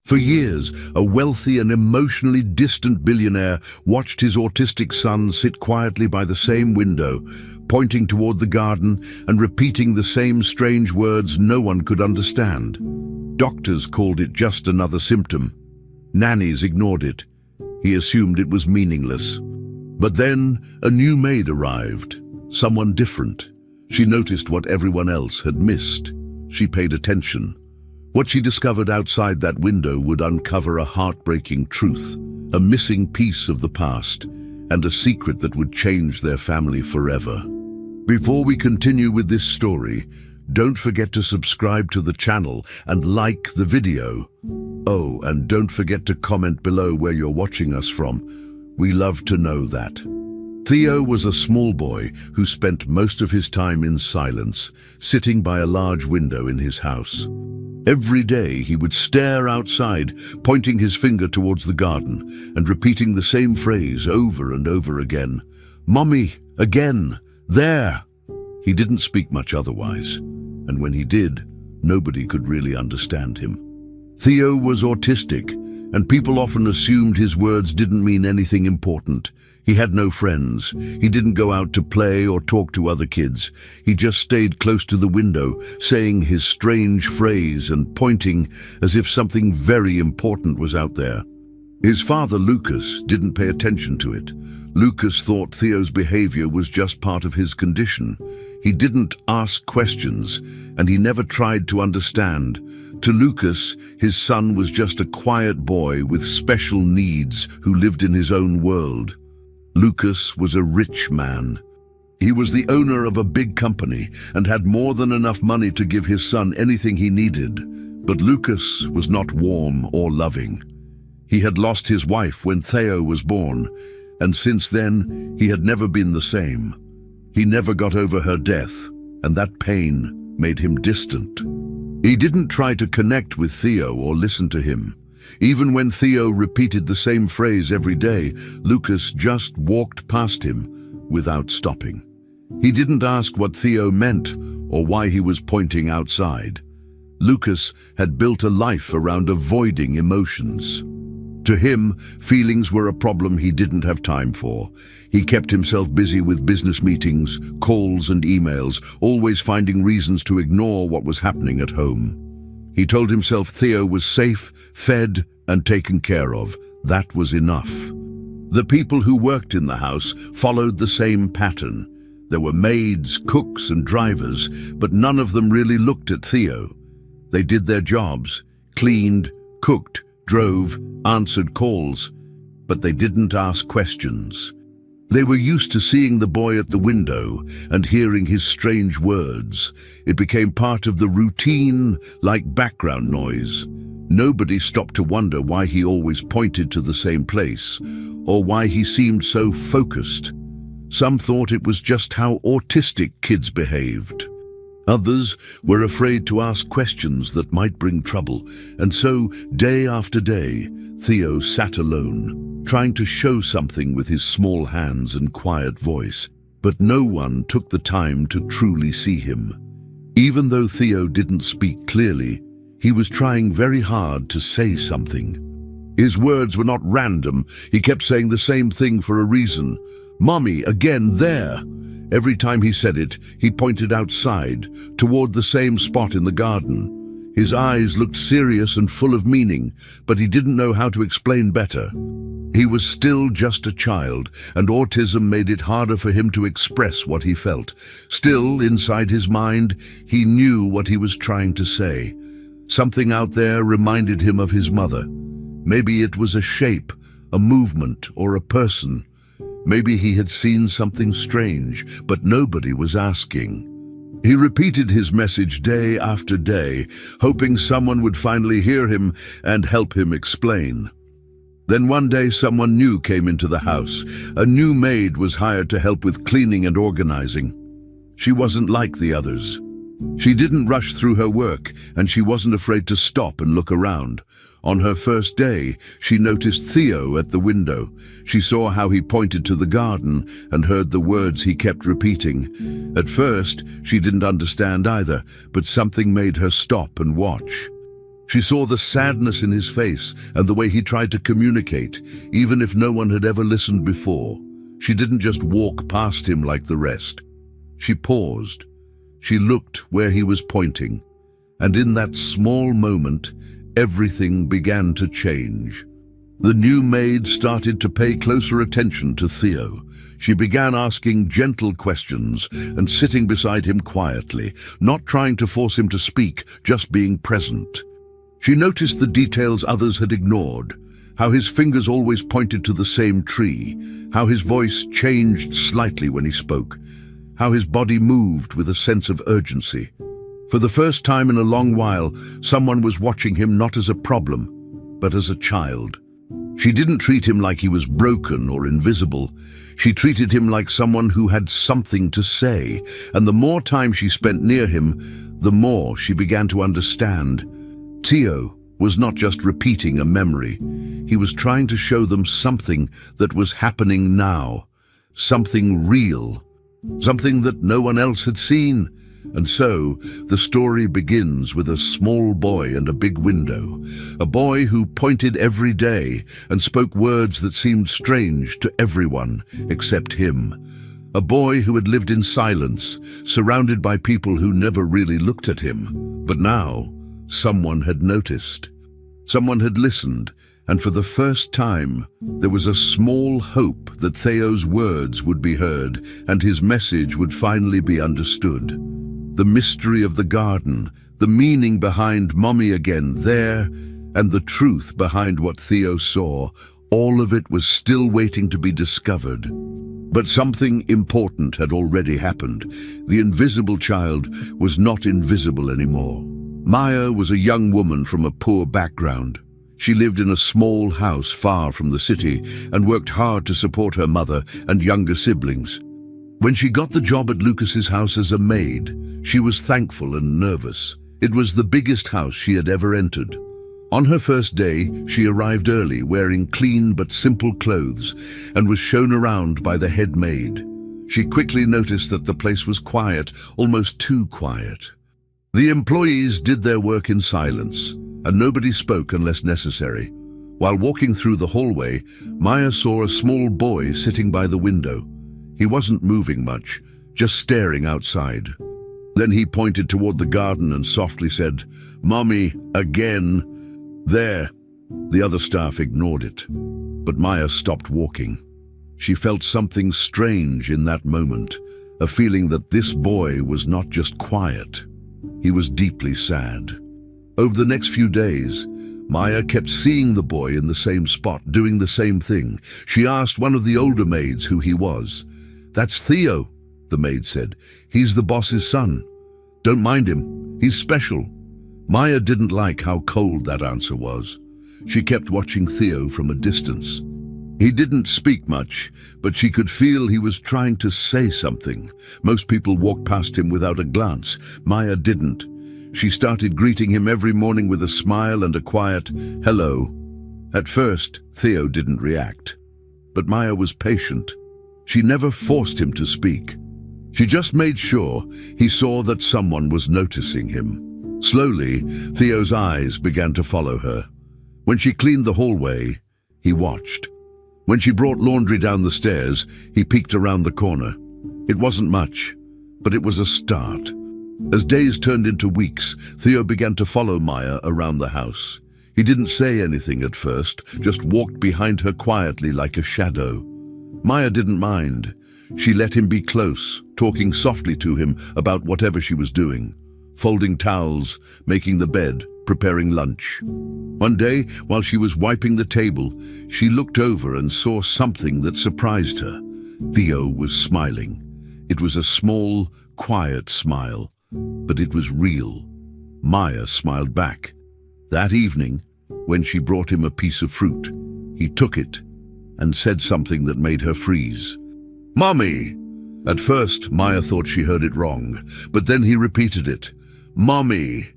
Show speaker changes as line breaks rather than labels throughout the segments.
For years, a wealthy and emotionally distant billionaire watched his autistic son sit quietly by the same window, pointing toward the garden and repeating the same strange words no one could understand. Doctors called it just another symptom. Nannies ignored it. He assumed it was meaningless. But then a new maid arrived, someone different. She noticed what everyone else had missed. She paid attention. What she discovered outside that window would uncover a heartbreaking truth, a missing piece of the past, and a secret that would change their family forever. Before we continue with this story, don't forget to subscribe to the channel and like the video. Oh, and don't forget to comment below where you're watching us from. We love to know that. Theo was a small boy who spent most of his time in silence, sitting by a large window in his house. Every day he would stare outside, pointing his finger towards the garden and repeating the same phrase over and over again. "Mommy, again, there!" He didn't speak much otherwise, and when he did, nobody could really understand him. Theo was autistic, and people often assumed his words didn't mean anything important. He had no friends. He didn't go out to play or talk to other kids. He just stayed close to the window, saying his strange phrase and pointing as if something very important was out there. His father, Lucas, didn't pay attention to it. Lucas thought Theo's behavior was just part of his condition. He didn't ask questions, and he never tried to understand. To Lucas, his son was just a quiet boy with special needs who lived in his own world. Lucas was a rich man. He was the owner of a big company and had more than enough money to give his son anything he needed. But Lucas was not warm or loving. He had lost his wife when Theo was born, and since then he had never been the same. He never got over her death, and that pain made him distant. He didn't try to connect with Theo or listen to him. Even when Theo repeated the same phrase every day, Lucas just walked past him without stopping. He didn't ask what Theo meant or why he was pointing outside. Lucas had built a life around avoiding emotions. To him, feelings were a problem he didn't have time for. He kept himself busy with business meetings, calls and emails, always finding reasons to ignore what was happening at home. He told himself Theo was safe, fed, and taken care of. That was enough. The people who worked in the house followed the same pattern. There were maids, cooks, and drivers, but none of them really looked at Theo. They did their jobs, cleaned, cooked, drove, answered calls, but they didn't ask questions. They were used to seeing the boy at the window and hearing his strange words. It became part of the routine, like background noise. Nobody stopped to wonder why he always pointed to the same place, or why he seemed so focused. Some thought it was just how autistic kids behaved. Others were afraid to ask questions that might bring trouble, and so, day after day, Theo sat alone, trying to show something with his small hands and quiet voice, but no one took the time to truly see him. Even though Theo didn't speak clearly, he was trying very hard to say something. His words were not random. He kept saying the same thing for a reason. "Mommy, again, there!" Every time he said it, he pointed outside, toward the same spot in the garden. His eyes looked serious and full of meaning, but he didn't know how to explain better. He was still just a child, and autism made it harder for him to express what he felt. Still, inside his mind, he knew what he was trying to say. Something out there reminded him of his mother. Maybe it was a shape, a movement, or a person. Maybe he had seen something strange, but nobody was asking. He repeated his message day after day, hoping someone would finally hear him and help him explain. Then one day someone new came into the house. A new maid was hired to help with cleaning and organizing. She wasn't like the others. She didn't rush through her work, and she wasn't afraid to stop and look around. On her first day, she noticed Theo at the window. She saw how he pointed to the garden and heard the words he kept repeating. At first, she didn't understand either, but something made her stop and watch. She saw the sadness in his face and the way he tried to communicate, even if no one had ever listened before. She didn't just walk past him like the rest. She paused. She looked where he was pointing, and in that small moment, everything began to change. The new maid started to pay closer attention to Theo. She began asking gentle questions and sitting beside him quietly, not trying to force him to speak, just being present. She noticed the details others had ignored, how his fingers always pointed to the same tree, how his voice changed slightly when he spoke, how his body moved with a sense of urgency. For the first time in a long while, someone was watching him not as a problem, but as a child. She didn't treat him like he was broken or invisible. She treated him like someone who had something to say, and the more time she spent near him, the more she began to understand. Theo was not just repeating a memory. He was trying to show them something that was happening now, something real, something that no one else had seen. And so, the story begins with a small boy and a big window, a boy who pointed every day and spoke words that seemed strange to everyone except him. A boy who had lived in silence, surrounded by people who never really looked at him. But now, someone had noticed. Someone had listened, and for the first time, there was a small hope that Theo's words would be heard and his message would finally be understood. The mystery of the garden, the meaning behind Mommy again there, and the truth behind what Theo saw, all of it was still waiting to be discovered. But something important had already happened. The invisible child was not invisible anymore. Maya was a young woman from a poor background. She lived in a small house far from the city and worked hard to support her mother and younger siblings. When she got the job at Lucas's house as a maid, she was thankful and nervous. It was the biggest house she had ever entered. On her first day, she arrived early, wearing clean but simple clothes, and was shown around by the head maid. She quickly noticed that the place was quiet, almost too quiet. The employees did their work in silence, and nobody spoke unless necessary. While walking through the hallway, Maya saw a small boy sitting by the window. He wasn't moving much, just staring outside. Then he pointed toward the garden and softly said, "Mommy, again." "There." The other staff ignored it, but Maya stopped walking. She felt something strange in that moment, a feeling that this boy was not just quiet. He was deeply sad. Over the next few days, Maya kept seeing the boy in the same spot, doing the same thing. She asked one of the older maids who he was. "That's Theo," the maid said. "He's the boss's son. Don't mind him. He's special." Maya didn't like how cold that answer was. She kept watching Theo from a distance. He didn't speak much, but she could feel he was trying to say something. Most people walked past him without a glance. Maya didn't. She started greeting him every morning with a smile and a quiet, "Hello." At first, Theo didn't react. But Maya was patient. She never forced him to speak. She just made sure he saw that someone was noticing him. Slowly, Theo's eyes began to follow her. When she cleaned the hallway, he watched. When she brought laundry down the stairs, he peeked around the corner. It wasn't much, but it was a start. As days turned into weeks, Theo began to follow Maya around the house. He didn't say anything at first, just walked behind her quietly like a shadow. Maya didn't mind. She let him be close, talking softly to him about whatever she was doing. Folding towels, making the bed, preparing lunch. One day, while she was wiping the table, she looked over and saw something that surprised her. Theo was smiling. It was a small, quiet smile, but it was real. Maya smiled back. That evening, when she brought him a piece of fruit, he took it and said something that made her freeze. "Mommy!" At first, Maya thought she heard it wrong, but then he repeated it. "Mommy!"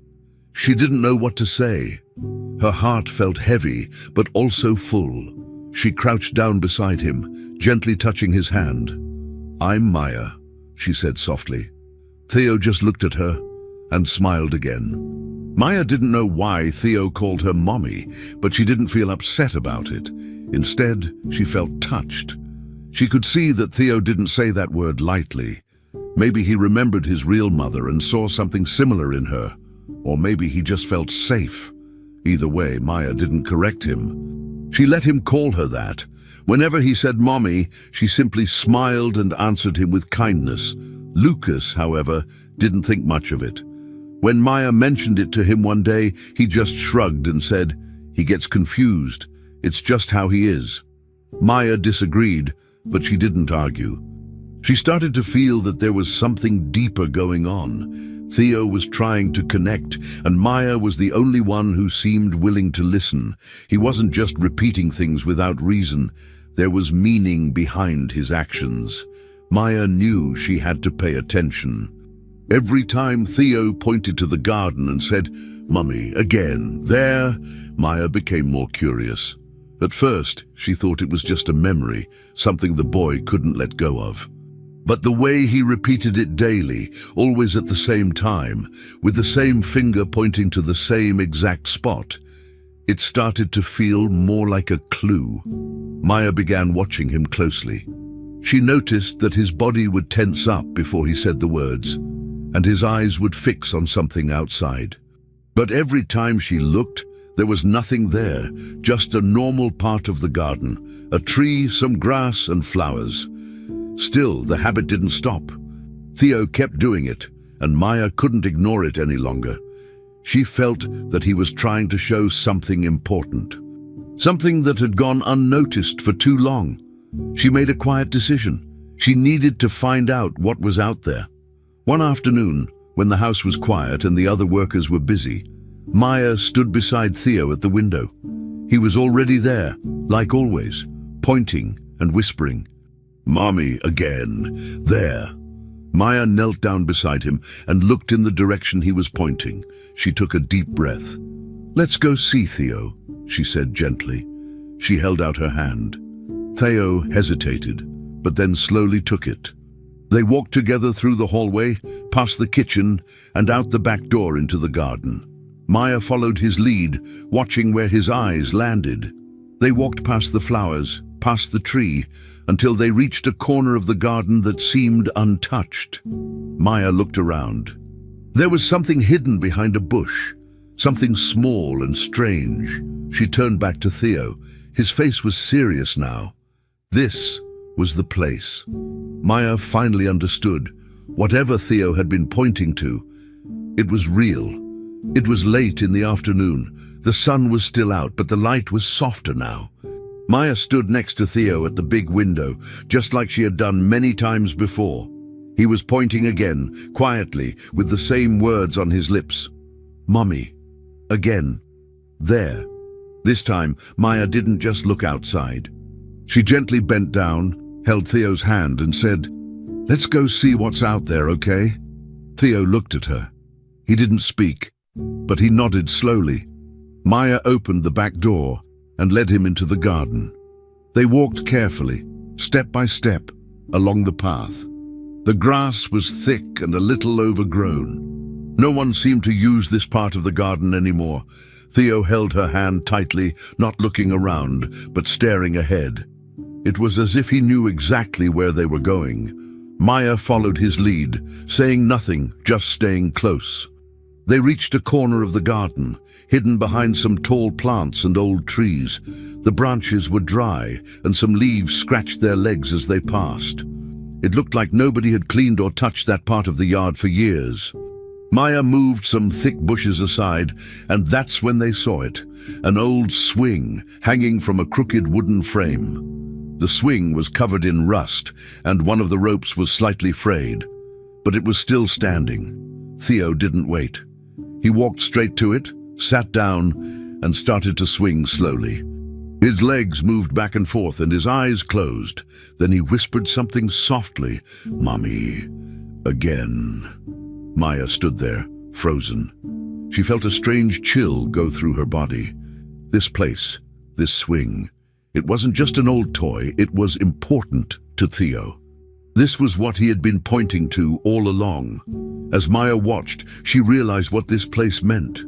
She didn't know what to say. Her heart felt heavy, but also full. She crouched down beside him, gently touching his hand. "I'm Maya," she said softly. Theo just looked at her and smiled again. Maya didn't know why Theo called her mommy, but she didn't feel upset about it. Instead, she felt touched. She could see that Theo didn't say that word lightly. Maybe he remembered his real mother and saw something similar in her. Or maybe he just felt safe. Either way, Maya didn't correct him. She let him call her that. Whenever he said mommy, she simply smiled and answered him with kindness. Lucas, however, didn't think much of it. When Maya mentioned it to him one day, he just shrugged and said, "He gets confused. It's just how he is." Maya disagreed, but she didn't argue. She started to feel that there was something deeper going on. Theo was trying to connect, and Maya was the only one who seemed willing to listen. He wasn't just repeating things without reason. There was meaning behind his actions. Maya knew she had to pay attention. Every time Theo pointed to the garden and said, "Mummy, again, there," Maya became more curious. At first, she thought it was just a memory, something the boy couldn't let go of. But the way he repeated it daily, always at the same time, with the same finger pointing to the same exact spot, it started to feel more like a clue. Maya began watching him closely. She noticed that his body would tense up before he said the words, and his eyes would fix on something outside. But every time she looked, there was nothing there, just a normal part of the garden, a tree, some grass and flowers. Still, the habit didn't stop. Theo kept doing it, and Maya couldn't ignore it any longer. She felt that he was trying to show something important, something that had gone unnoticed for too long. She made a quiet decision. She needed to find out what was out there. One afternoon, when the house was quiet and the other workers were busy, Maya stood beside Theo at the window. He was already there, like always, pointing and whispering, "Mommy, again, there." Maya knelt down beside him and looked in the direction he was pointing. She took a deep breath. "Let's go see Theo," she said gently. She held out her hand. Theo hesitated, but then slowly took it. They walked together through the hallway, past the kitchen, and out the back door into the garden. Maya followed his lead, watching where his eyes landed. They walked past the flowers, past the tree, until they reached a corner of the garden that seemed untouched. Maya looked around. There was something hidden behind a bush, something small and strange. She turned back to Theo. His face was serious now. This was the place. Maya finally understood. Whatever Theo had been pointing to, it was real. It was late in the afternoon. The sun was still out, but the light was softer now. Maya stood next to Theo at the big window, just like she had done many times before. He was pointing again, quietly, with the same words on his lips. "Mommy, again, there." This time, Maya didn't just look outside. She gently bent down, held Theo's hand and said, "Let's go see what's out there, okay?" Theo looked at her. He didn't speak, but he nodded slowly. Maya opened the back door and led him into the garden. They walked carefully, step by step, along the path. The grass was thick and a little overgrown. No one seemed to use this part of the garden anymore. Theo held her hand tightly, not looking around, but staring ahead. It was as if he knew exactly where they were going. Maya followed his lead, saying nothing, just staying close. They reached a corner of the garden, hidden behind some tall plants and old trees. The branches were dry, and some leaves scratched their legs as they passed. It looked like nobody had cleaned or touched that part of the yard for years. Maya moved some thick bushes aside, and that's when they saw it, an old swing hanging from a crooked wooden frame. The swing was covered in rust, and one of the ropes was slightly frayed, but it was still standing. Theo didn't wait. He walked straight to it, sat down, and started to swing slowly. His legs moved back and forth and his eyes closed. Then he whispered something softly, "Mommy, again." Maya stood there, frozen. She felt a strange chill go through her body. This place, this swing, it wasn't just an old toy, it was important to Theo. This was what he had been pointing to all along. As Maya watched, she realized what this place meant.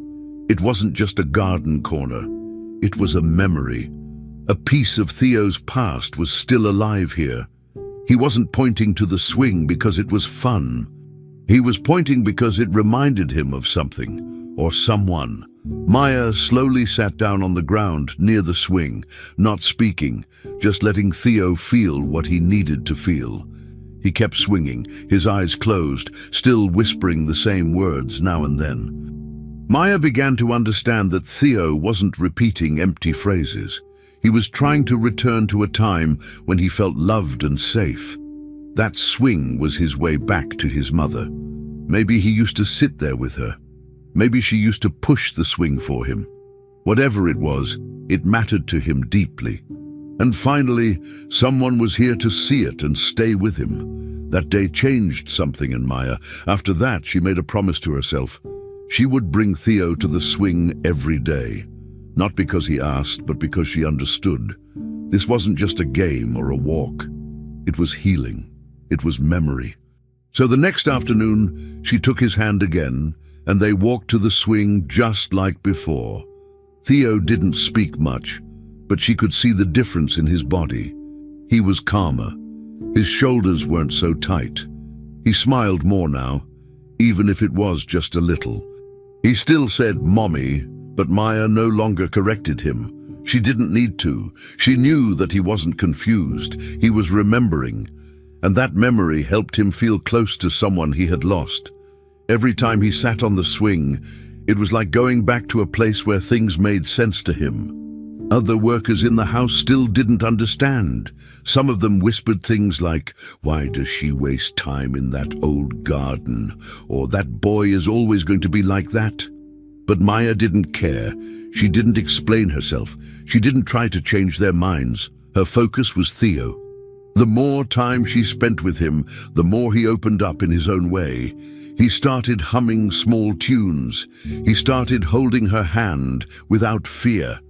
It wasn't just a garden corner. It was a memory. A piece of Theo's past was still alive here. He wasn't pointing to the swing because it was fun. He was pointing because it reminded him of something or someone. Maya slowly sat down on the ground near the swing, not speaking, just letting Theo feel what he needed to feel. He kept swinging, his eyes closed, still whispering the same words now and then. Maya began to understand that Theo wasn't repeating empty phrases. He was trying to return to a time when he felt loved and safe. That swing was his way back to his mother. Maybe he used to sit there with her. Maybe she used to push the swing for him. Whatever it was, it mattered to him deeply. And finally, someone was here to see it and stay with him. That day changed something in Maya. After that, she made a promise to herself. She would bring Theo to the swing every day. Not because he asked, but because she understood. This wasn't just a game or a walk. It was healing. It was memory. So the next afternoon, she took his hand again, and they walked to the swing just like before. Theo didn't speak much, but she could see the difference in his body. He was calmer. His shoulders weren't so tight. He smiled more now, even if it was just a little. He still said "mommy," but Maya no longer corrected him. She didn't need to. She knew that he wasn't confused. He was remembering, and that memory helped him feel close to someone he had lost. Every time he sat on the swing, it was like going back to a place where things made sense to him. Other workers in the house still didn't understand. Some of them whispered things like, "Why does she waste time in that old garden?" Or "That boy is always going to be like that." But Maya didn't care. She didn't explain herself. She didn't try to change their minds. Her focus was Theo. The more time she spent with him, the more he opened up in his own way. He started humming small tunes. He started holding her hand without fear.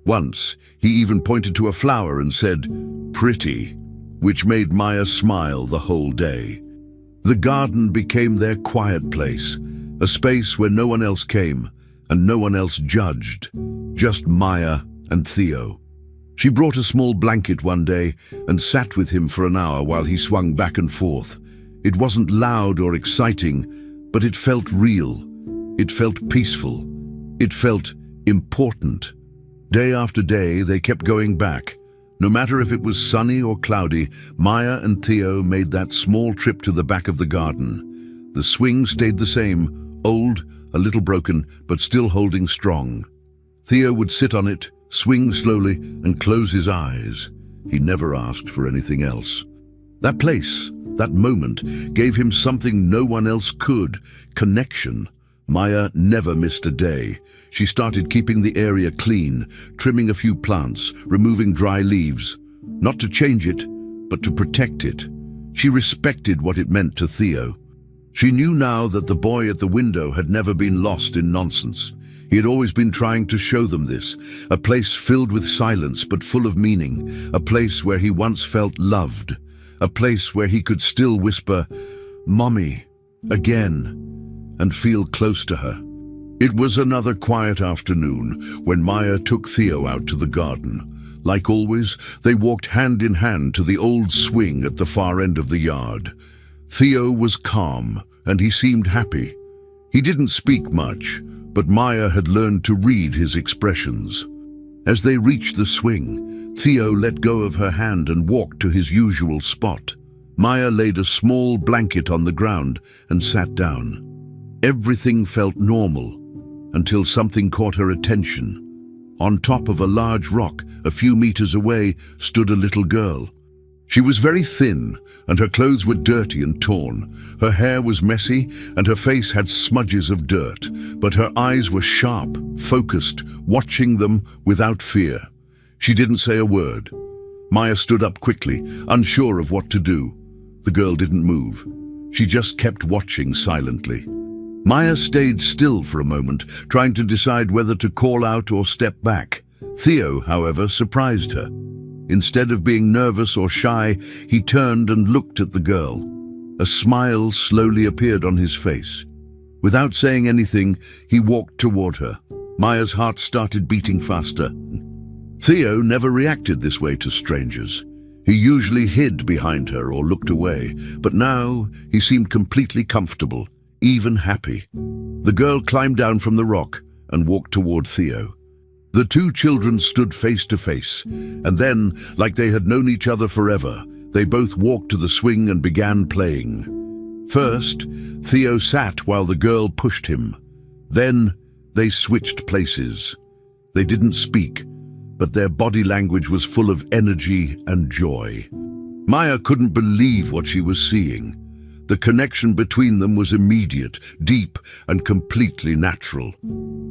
Once, he even pointed to a flower and said, "Pretty," which made Maya smile the whole day. The garden became their quiet place, a space where no one else came and no one else judged, just Maya and Theo. She brought a small blanket one day and sat with him for an hour while he swung back and forth. It wasn't loud or exciting, but it felt real. It felt peaceful. It felt important. Day after day, they kept going back. No matter if it was sunny or cloudy, Maya and Theo made that small trip to the back of the garden. The swing stayed the same, old, a little broken, but still holding strong. Theo would sit on it, swing slowly, and close his eyes. He never asked for anything else. That place, that moment, gave him something no one else could: connection. Maya never missed a day. She started keeping the area clean, trimming a few plants, removing dry leaves. Not to change it, but to protect it. She respected what it meant to Theo. She knew now that the boy at the window had never been lost in nonsense. He had always been trying to show them this, a place filled with silence but full of meaning, a place where he once felt loved, a place where he could still whisper, "Mommy," again, and feel close to her. It was another quiet afternoon when Maya took Theo out to the garden. Like always, they walked hand in hand to the old swing at the far end of the yard. Theo was calm, and he seemed happy. He didn't speak much, but Maya had learned to read his expressions. As they reached the swing, Theo let go of her hand and walked to his usual spot. Maya laid a small blanket on the ground and sat down. Everything felt normal, until something caught her attention. On top of a large rock, a few meters away, stood a little girl. She was very thin, and her clothes were dirty and torn. Her hair was messy, and her face had smudges of dirt, but her eyes were sharp, focused, watching them without fear. She didn't say a word. Maya stood up quickly, unsure of what to do. The girl didn't move. She just kept watching silently. Maya stayed still for a moment, trying to decide whether to call out or step back. Theo, however, surprised her. Instead of being nervous or shy, he turned and looked at the girl. A smile slowly appeared on his face. Without saying anything, he walked toward her. Maya's heart started beating faster. Theo never reacted this way to strangers. He usually hid behind her or looked away, but now he seemed completely comfortable, even happy. The girl climbed down from the rock and walked toward Theo. The two children stood face to face, and then, like they had known each other forever, they both walked to the swing and began playing. First, Theo sat while the girl pushed him. Then, they switched places. They didn't speak, but their body language was full of energy and joy. Maya couldn't believe what she was seeing. The connection between them was immediate, deep, and completely natural.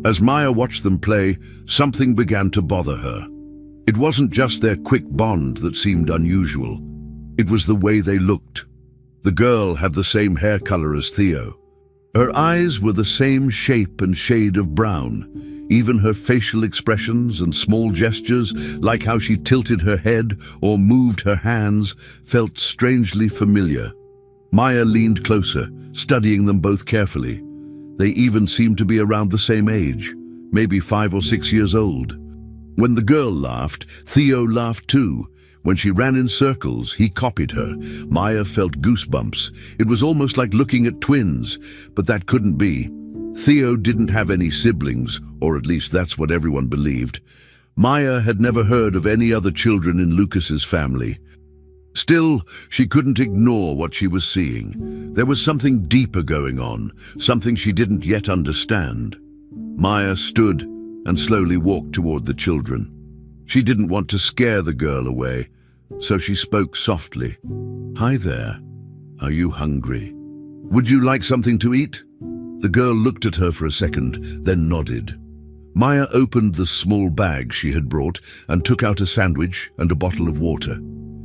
As Maya watched them play, something began to bother her. It wasn't just their quick bond that seemed unusual. It was the way they looked. The girl had the same hair color as Theo. Her eyes were the same shape and shade of brown. Even her facial expressions and small gestures, like how she tilted her head or moved her hands, felt strangely familiar. Maya leaned closer, studying them both carefully. They even seemed to be around the same age, maybe 5 or 6 years old. When the girl laughed, Theo laughed too. When she ran in circles, he copied her. Maya felt goosebumps. It was almost like looking at twins, but that couldn't be. Theo didn't have any siblings, or at least that's what everyone believed. Maya had never heard of any other children in Lucas's family. Still, she couldn't ignore what she was seeing. There was something deeper going on, something she didn't yet understand. Maya stood and slowly walked toward the children. She didn't want to scare the girl away, so she spoke softly. "Hi there. Are you hungry? Would you like something to eat?" The girl looked at her for a second, then nodded. Maya opened the small bag she had brought and took out a sandwich and a bottle of water.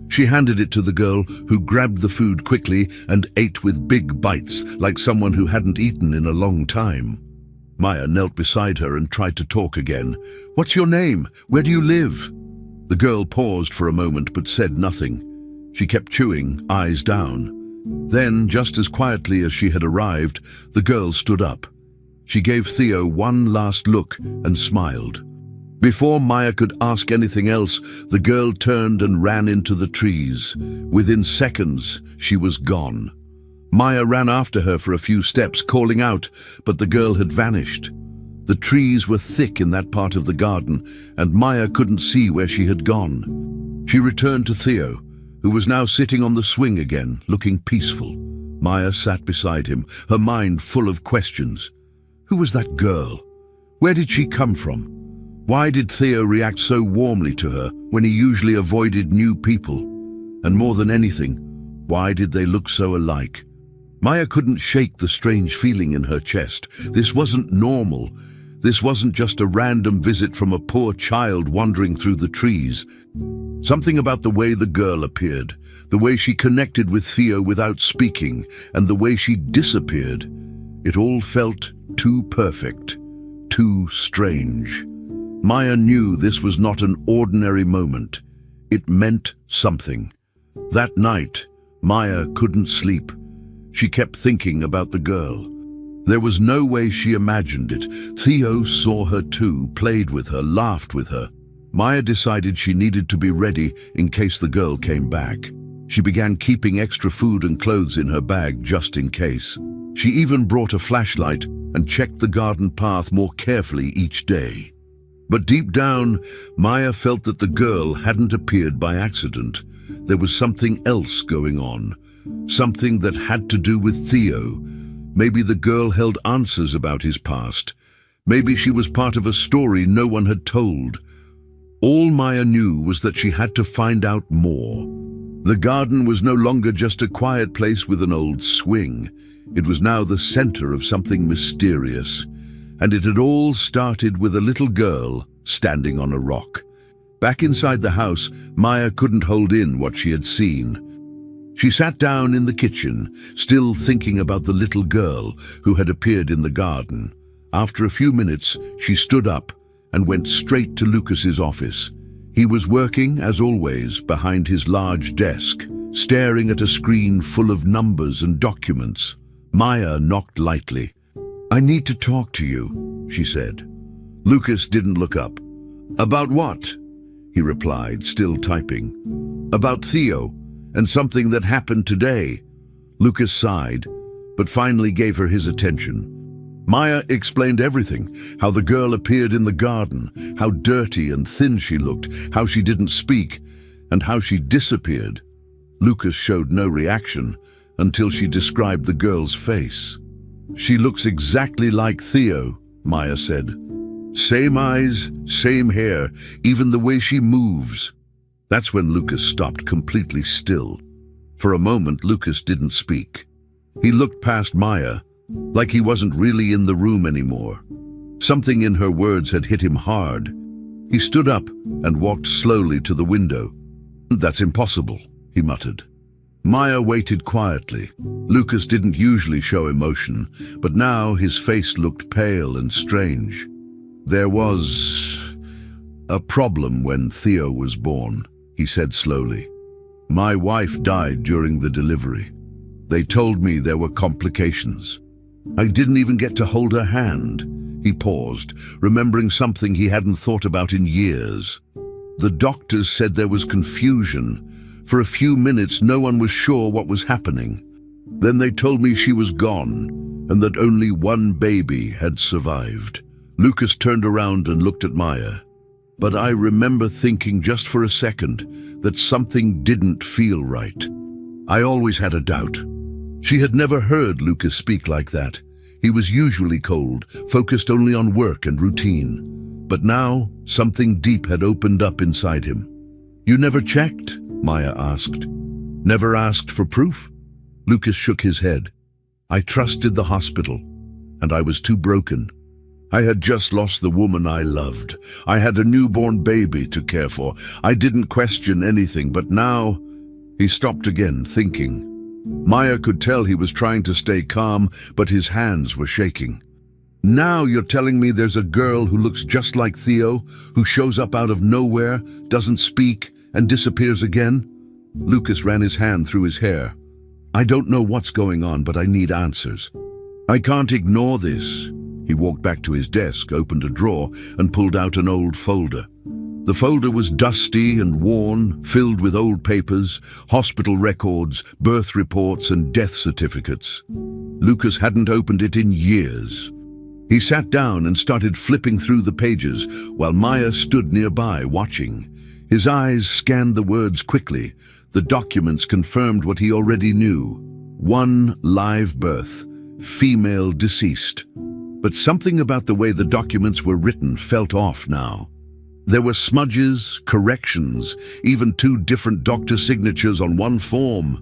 She handed it to the girl, who grabbed the food quickly and ate with big bites, like someone who hadn't eaten in a long time. Maya knelt beside her and tried to talk again. "What's your name? Where do you live?" The girl paused for a moment but said nothing. She kept chewing, eyes down. Then, just as quietly as she had arrived, the girl stood up. She gave Theo one last look and smiled. Before Maya could ask anything else, the girl turned and ran into the trees. Within seconds, she was gone. Maya ran after her for a few steps, calling out, but the girl had vanished. The trees were thick in that part of the garden, and Maya couldn't see where she had gone. She returned to Theo, who was now sitting on the swing again, looking peaceful. Maya sat beside him, her mind full of questions. Who was that girl? Where did she come from? Why did Theo react so warmly to her when he usually avoided new people? And more than anything, why did they look so alike? Maya couldn't shake the strange feeling in her chest. This wasn't normal. This wasn't just a random visit from a poor child wandering through the trees. Something about the way the girl appeared, the way she connected with Theo without speaking, and the way she disappeared. It all felt too perfect, too strange. Maya knew this was not an ordinary moment. It meant something. That night, Maya couldn't sleep. She kept thinking about the girl. There was no way she imagined it. Theo saw her too, played with her, laughed with her. Maya decided she needed to be ready in case the girl came back. She began keeping extra food and clothes in her bag just in case. She even brought a flashlight and checked the garden path more carefully each day. But deep down, Maya felt that the girl hadn't appeared by accident. There was something else going on, something that had to do with Theo. Maybe the girl held answers about his past. Maybe she was part of a story no one had told. All Maya knew was that she had to find out more. The garden was no longer just a quiet place with an old swing. It was now the center of something mysterious. And it had all started with a little girl standing on a rock. Back inside the house, Maya couldn't hold in what she had seen. She sat down in the kitchen, still thinking about the little girl who had appeared in the garden. After a few minutes, she stood up and went straight to Lucas's office. He was working, as always, behind his large desk, staring at a screen full of numbers and documents. Maya knocked lightly. "I need to talk to you," she said. Lucas didn't look up. "About what?" he replied, still typing. "About Theo, and something that happened today." Lucas sighed, but finally gave her his attention. Maya explained everything, how the girl appeared in the garden, how dirty and thin she looked, how she didn't speak, and how she disappeared. Lucas showed no reaction until she described the girl's face. "She looks exactly like Theo," Maya said. "Same eyes, same hair, even the way she moves." That's when Lucas stopped completely still. For a moment, Lucas didn't speak. He looked past Maya, like he wasn't really in the room anymore. Something in her words had hit him hard. He stood up and walked slowly to the window. "That's impossible," he muttered. Maya waited quietly. Lucas didn't usually show emotion, but now his face looked pale and strange. "There was a problem when Theo was born," he said slowly. "My wife died during the delivery. They told me there were complications. I didn't even get to hold her hand." He paused, remembering something he hadn't thought about in years. "The doctors said there was confusion. For a few minutes, no one was sure what was happening. Then they told me she was gone, and that only one baby had survived." Lucas turned around and looked at Maya. "But I remember thinking just for a second that something didn't feel right. I always had a doubt." She had never heard Lucas speak like that. He was usually cold, focused only on work and routine. But now, something deep had opened up inside him. "You never checked?" Maya asked. "Never asked for proof?" Lucas shook his head. "I trusted the hospital, and I was too broken. I had just lost the woman I loved. I had a newborn baby to care for. I didn't question anything, but now..." He stopped again, thinking. Maya could tell he was trying to stay calm, but his hands were shaking. "Now you're telling me there's a girl who looks just like Theo, who shows up out of nowhere, doesn't speak, and disappears again?" Lucas ran his hand through his hair. "I don't know what's going on, but I need answers. I can't ignore this." He walked back to his desk, opened a drawer, and pulled out an old folder. The folder was dusty and worn, filled with old papers, hospital records, birth reports, and death certificates. Lucas hadn't opened it in years. He sat down and started flipping through the pages, while Maya stood nearby, watching. His eyes scanned the words quickly. The documents confirmed what he already knew. One live birth, female deceased. But something about the way the documents were written felt off now. There were smudges, corrections, even 2 different doctor signatures on one form.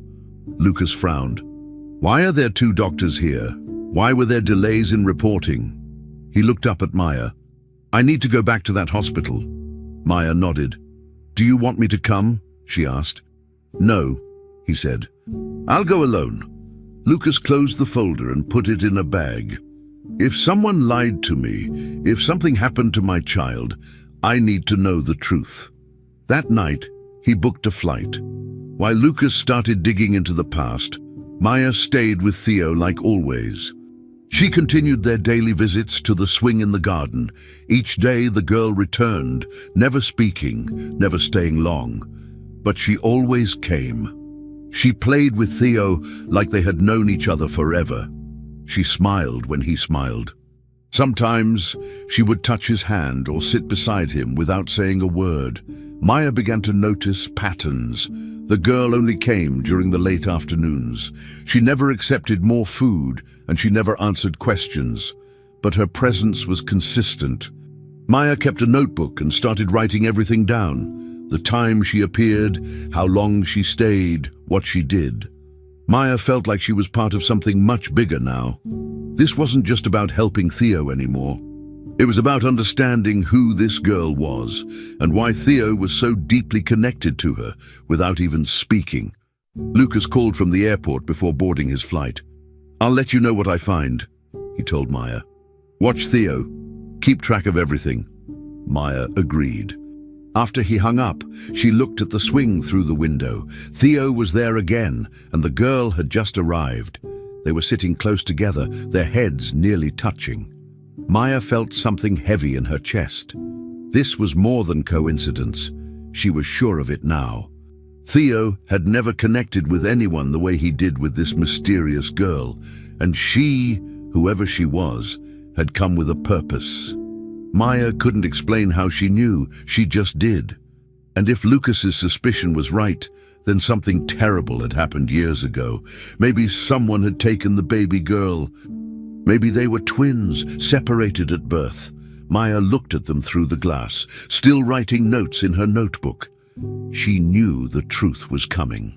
Lucas frowned. "Why are there 2 doctors here? Why were there delays in reporting?" He looked up at Maya. "I need to go back to that hospital." Maya nodded. "Do you want me to come?" she asked. "No," he said. "I'll go alone." Lucas closed the folder and put it in a bag. "If someone lied to me, if something happened to my child, I need to know the truth." That night, he booked a flight. While Lucas started digging into the past, Maya stayed with Theo like always. She continued their daily visits to the swing in the garden. Each day the girl returned, never speaking, never staying long. But she always came. She played with Theo like they had known each other forever. She smiled when he smiled. Sometimes she would touch his hand or sit beside him without saying a word. Maya began to notice patterns. The girl only came during the late afternoons. She never accepted more food, and she never answered questions. But her presence was consistent. Maya kept a notebook and started writing everything down. The time she appeared, how long she stayed, what she did. Maya felt like she was part of something much bigger now. This wasn't just about helping Theo anymore. It was about understanding who this girl was and why Theo was so deeply connected to her without even speaking. Lucas called from the airport before boarding his flight. "I'll let you know what I find," he told Maya. "Watch Theo. Keep track of everything." Maya agreed. After he hung up, she looked at the swing through the window. Theo was there again, and the girl had just arrived. They were sitting close together, their heads nearly touching. Maya felt something heavy in her chest. This was more than coincidence. She was sure of it now. Theo had never connected with anyone the way he did with this mysterious girl, and she, whoever she was, had come with a purpose. Maya couldn't explain how she knew, she just did. And if Lucas's suspicion was right, then something terrible had happened years ago. Maybe someone had taken the baby girl. Maybe they were twins, separated at birth. Maya looked at them through the glass, still writing notes in her notebook. She knew the truth was coming.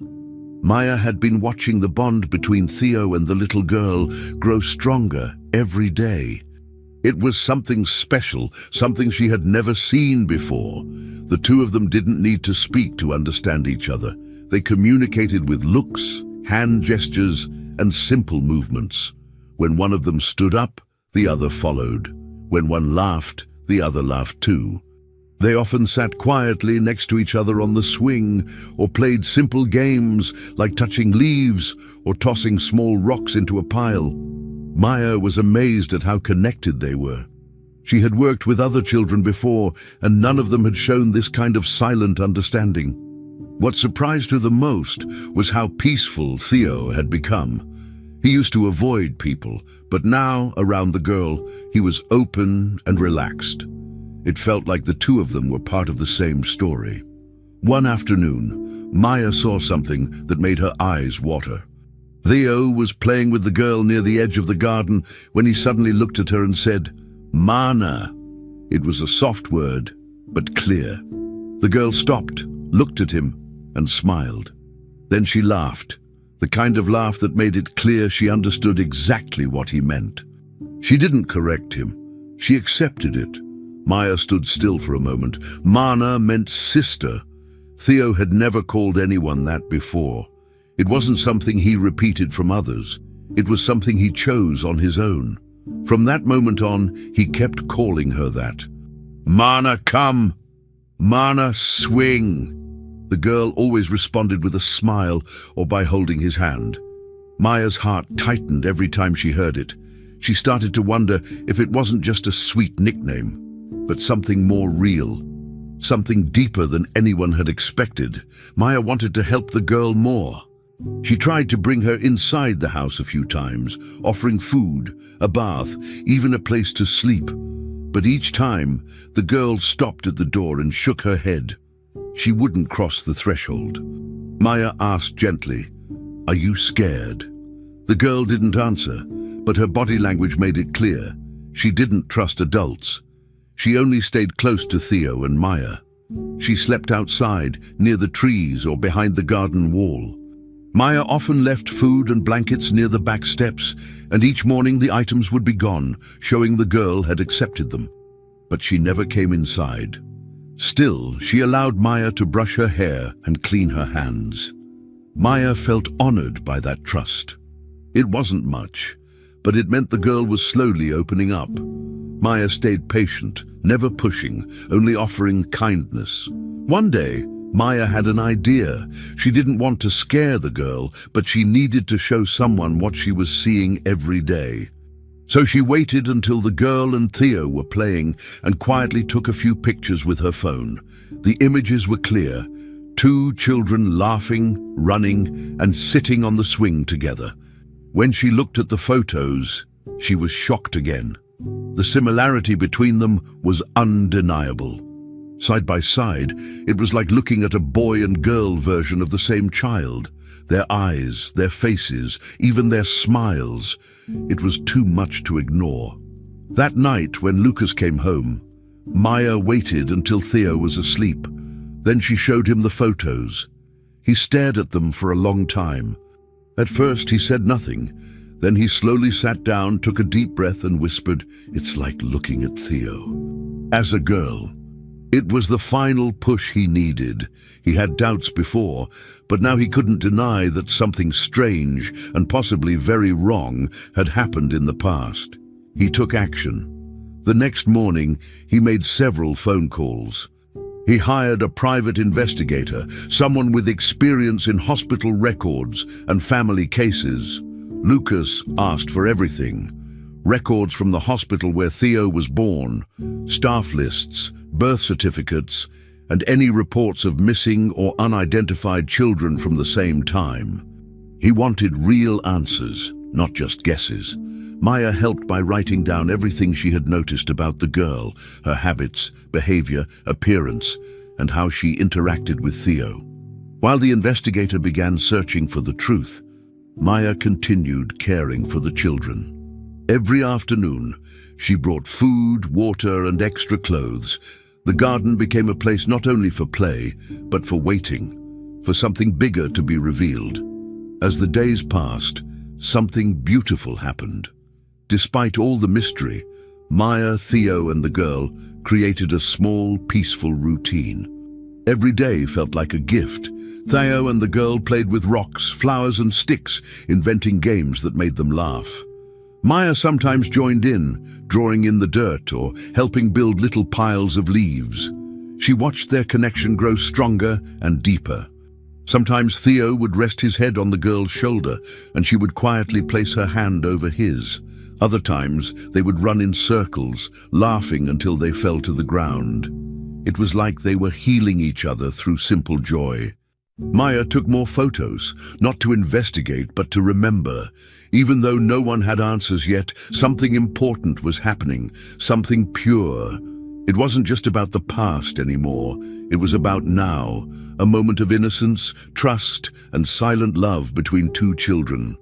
Maya had been watching the bond between Theo and the little girl grow stronger every day. It was something special, something she had never seen before. The two of them didn't need to speak to understand each other. They communicated with looks, hand gestures, and simple movements. When one of them stood up, the other followed. When one laughed, the other laughed too. They often sat quietly next to each other on the swing, or played simple games like touching leaves or tossing small rocks into a pile. Maya was amazed at how connected they were. She had worked with other children before, and none of them had shown this kind of silent understanding. What surprised her the most was how peaceful Theo had become. He used to avoid people, but now, around the girl, he was open and relaxed. It felt like the two of them were part of the same story. One afternoon, Maya saw something that made her eyes water. Theo was playing with the girl near the edge of the garden when he suddenly looked at her and said, "Mana." It was a soft word, but clear. The girl stopped, looked at him, and smiled. Then she laughed, the kind of laugh that made it clear she understood exactly what he meant. She didn't correct him. She accepted it. Maya stood still for a moment. Mana meant sister. Theo had never called anyone that before. It wasn't something he repeated from others. It was something he chose on his own. From that moment on, he kept calling her that. "Mana, come! Mana, swing!" The girl always responded with a smile or by holding his hand. Maya's heart tightened every time she heard it. She started to wonder if it wasn't just a sweet nickname, but something more real, something deeper than anyone had expected. Maya wanted to help the girl more. She tried to bring her inside the house a few times, offering food, a bath, even a place to sleep. But each time, the girl stopped at the door and shook her head. She wouldn't cross the threshold. Maya asked gently, "Are you scared?" The girl didn't answer, but her body language made it clear. She didn't trust adults. She only stayed close to Theo and Maya. She slept outside, near the trees or behind the garden wall. Maya often left food and blankets near the back steps, and each morning the items would be gone, showing the girl had accepted them. But she never came inside. Still, she allowed Maya to brush her hair and clean her hands. Maya felt honored by that trust. It wasn't much, but it meant the girl was slowly opening up. Maya stayed patient, never pushing, only offering kindness. One day, Maya had an idea. She didn't want to scare the girl, but she needed to show someone what she was seeing every day. So she waited until the girl and Theo were playing and quietly took a few pictures with her phone. The images were clear. Two children laughing, running, and sitting on the swing together. When she looked at the photos, she was shocked again. The similarity between them was undeniable. Side by side, it was like looking at a boy and girl version of the same child. Their eyes, their faces, even their smiles. It was too much to ignore. That night, when Lucas came home, Maya waited until Theo was asleep. Then she showed him the photos. He stared at them for a long time. At first, he said nothing. Then he slowly sat down, took a deep breath and whispered, "It's like looking at Theo." As a girl, it was the final push he needed. He had doubts before, but now he couldn't deny that something strange and possibly very wrong had happened in the past. He took action. The next morning, he made several phone calls. He hired a private investigator, someone with experience in hospital records and family cases. Lucas asked for everything: Records from the hospital where Theo was born, staff lists, birth certificates, and any reports of missing or unidentified children from the same time. He wanted real answers, not just guesses. Maya helped by writing down everything she had noticed about the girl, her habits, behavior, appearance, and how she interacted with Theo. While the investigator began searching for the truth, Maya continued caring for the children. Every afternoon, she brought food, water, and extra clothes. The garden became a place not only for play, but for waiting, for something bigger to be revealed. As the days passed, something beautiful happened. Despite all the mystery, Maya, Theo, and the girl created a small, peaceful routine. Every day felt like a gift. Theo and the girl played with rocks, flowers, and sticks, inventing games that made them laugh. Maya sometimes joined in, drawing in the dirt or helping build little piles of leaves. She watched their connection grow stronger and deeper. Sometimes Theo would rest his head on the girl's shoulder, and she would quietly place her hand over his. Other times, they would run in circles, laughing until they fell to the ground. It was like they were healing each other through simple joy. Maya took more photos, not to investigate, but to remember. Even though no one had answers yet, something important was happening, something pure. It wasn't just about the past anymore. It was about now, a moment of innocence, trust, and silent love between two children.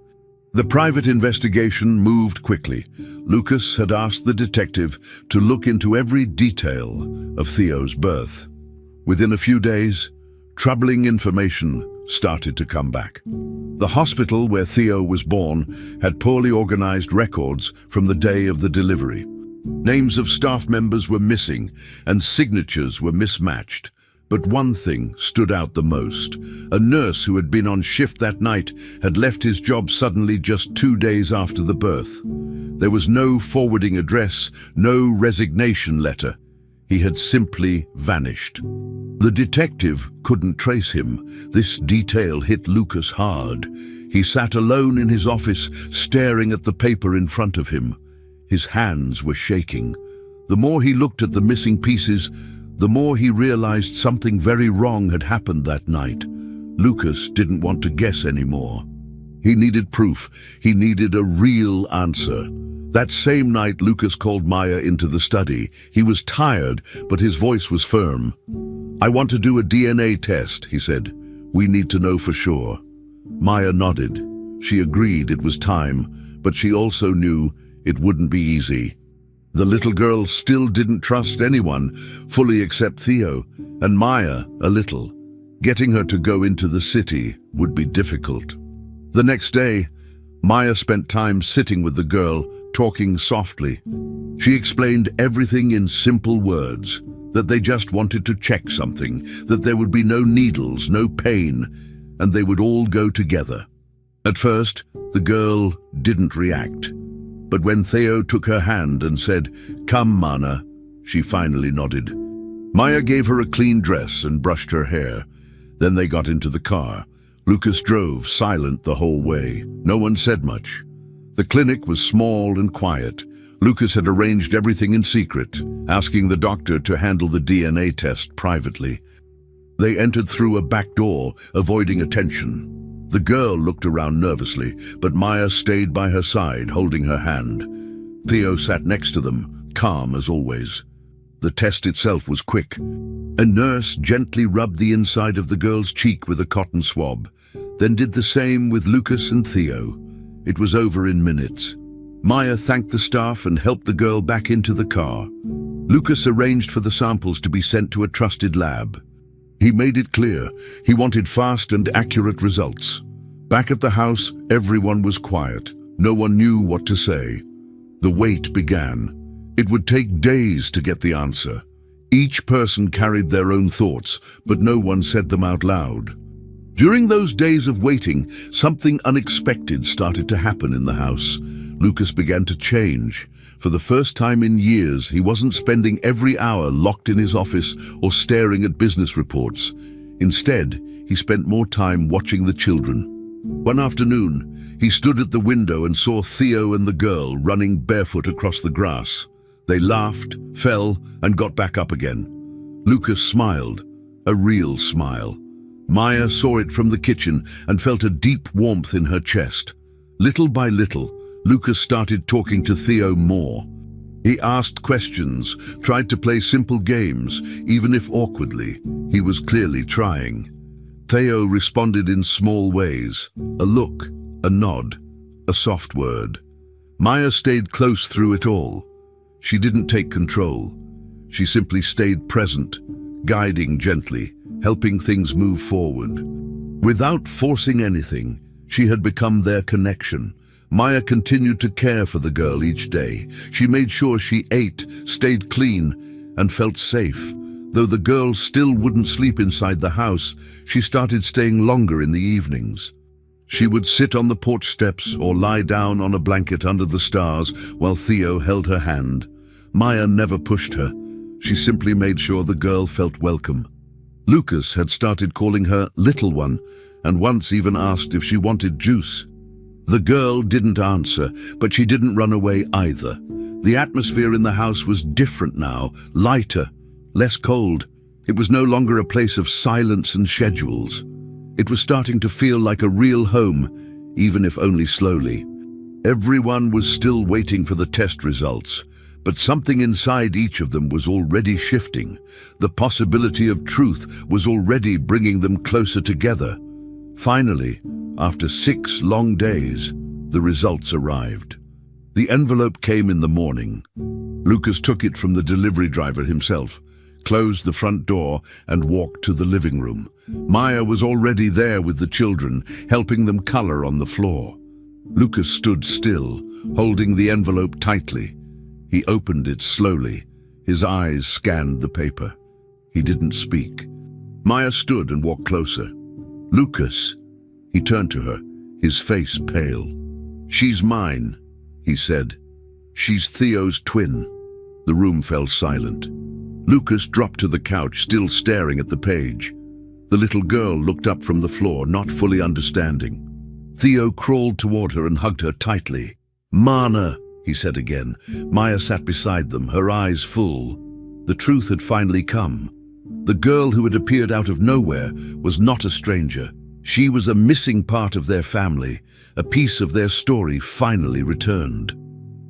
The private investigation moved quickly. Lucas had asked the detective to look into every detail of Theo's birth. Within a few days, troubling information started to come back. The hospital where Theo was born had poorly organized records from the day of the delivery. Names of staff members were missing and signatures were mismatched. But one thing stood out the most. A nurse who had been on shift that night had left his job suddenly just 2 days after the birth. There was no forwarding address, no resignation letter. He had simply vanished. The detective couldn't trace him. This detail hit Lucas hard. He sat alone in his office, staring at the paper in front of him. His hands were shaking. The more he looked at the missing pieces, the more he realized something very wrong had happened that night. Lucas didn't want to guess anymore. He needed proof. He needed a real answer. That same night, Lucas called Maya into the study. He was tired, but his voice was firm. "I want to do a DNA test," he said. "We need to know for sure." Maya nodded. She agreed it was time, but she also knew it wouldn't be easy. The little girl still didn't trust anyone, fully except Theo, and Maya a little. Getting her to go into the city would be difficult. The next day, Maya spent time sitting with the girl, talking softly. She explained everything in simple words, that they just wanted to check something, that there would be no needles, no pain, and they would all go together. At first, the girl didn't react. But when Theo took her hand and said, "Come, Mana," she finally nodded. Maya gave her a clean dress and brushed her hair. Then they got into the car. Lucas drove, silent the whole way. No one said much. The clinic was small and quiet. Lucas had arranged everything in secret, asking the doctor to handle the DNA test privately. They entered through a back door, avoiding attention. The girl looked around nervously, but Maya stayed by her side, holding her hand. Theo sat next to them, calm as always. The test itself was quick. A nurse gently rubbed the inside of the girl's cheek with a cotton swab, then did the same with Lucas and Theo. It was over in minutes. Maya thanked the staff and helped the girl back into the car. Lucas arranged for the samples to be sent to a trusted lab. He made it clear he wanted fast and accurate results. Back at the house, everyone was quiet. No one knew what to say. The wait began. It would take days to get the answer. Each person carried their own thoughts, but no one said them out loud. During those days of waiting, something unexpected started to happen in the house. Lucas began to change. For the first time in years, he wasn't spending every hour locked in his office or staring at business reports. Instead, he spent more time watching the children. One afternoon, he stood at the window and saw Theo and the girl running barefoot across the grass. They laughed, fell, and got back up again. Lucas smiled, a real smile. Maya saw it from the kitchen and felt a deep warmth in her chest. Little by little, Lucas started talking to Theo more. He asked questions, tried to play simple games, even if awkwardly. He was clearly trying. Theo responded in small ways, a look, a nod, a soft word. Maya stayed close through it all. She didn't take control. She simply stayed present, guiding gently, helping things move forward. Without forcing anything, she had become their connection. Maya continued to care for the girl each day. She made sure she ate, stayed clean, and felt safe. Though the girl still wouldn't sleep inside the house, she started staying longer in the evenings. She would sit on the porch steps or lie down on a blanket under the stars while Theo held her hand. Maya never pushed her. She simply made sure the girl felt welcome. Lucas had started calling her Little One, and once even asked if she wanted juice. The girl didn't answer, but she didn't run away either. The atmosphere in the house was different now, lighter, less cold. It was no longer a place of silence and schedules. It was starting to feel like a real home, even if only slowly. Everyone was still waiting for the test results, but something inside each of them was already shifting. The possibility of truth was already bringing them closer together. Finally, after 6 long days, the results arrived. The envelope came in the morning. Lucas took it from the delivery driver himself, closed the front door, and walked to the living room. Maya was already there with the children, helping them color on the floor. Lucas stood still, holding the envelope tightly. He opened it slowly. His eyes scanned the paper. He didn't speak. Maya stood and walked closer. "Lucas," he turned to her, his face pale. "She's mine," he said. "She's Theo's twin." The room fell silent. Lucas dropped to the couch, still staring at the page. The little girl looked up from the floor, not fully understanding. Theo crawled toward her and hugged her tightly. "Mana," he said again. Maya sat beside them, her eyes full. The truth had finally come. The girl who had appeared out of nowhere was not a stranger. She was a missing part of their family. A piece of their story finally returned.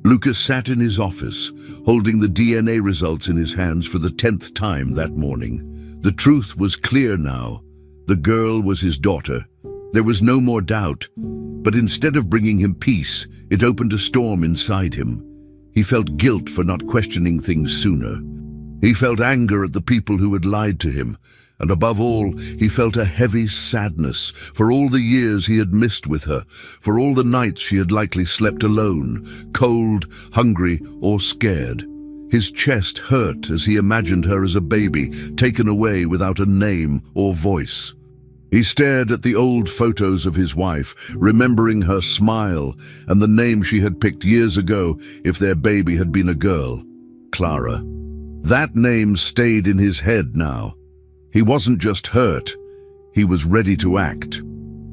Lucas sat in his office, holding the DNA results in his hands for the 10th time that morning. The truth was clear now. The girl was his daughter. There was no more doubt. But instead of bringing him peace, it opened a storm inside him. He felt guilt for not questioning things sooner. He felt anger at the people who had lied to him. And above all, he felt a heavy sadness for all the years he had missed with her, for all the nights she had likely slept alone, cold, hungry, or scared. His chest hurt as he imagined her as a baby, taken away without a name or voice. He stared at the old photos of his wife, remembering her smile and the name she had picked years ago if their baby had been a girl, Clara. That name stayed in his head now. He wasn't just hurt, he was ready to act.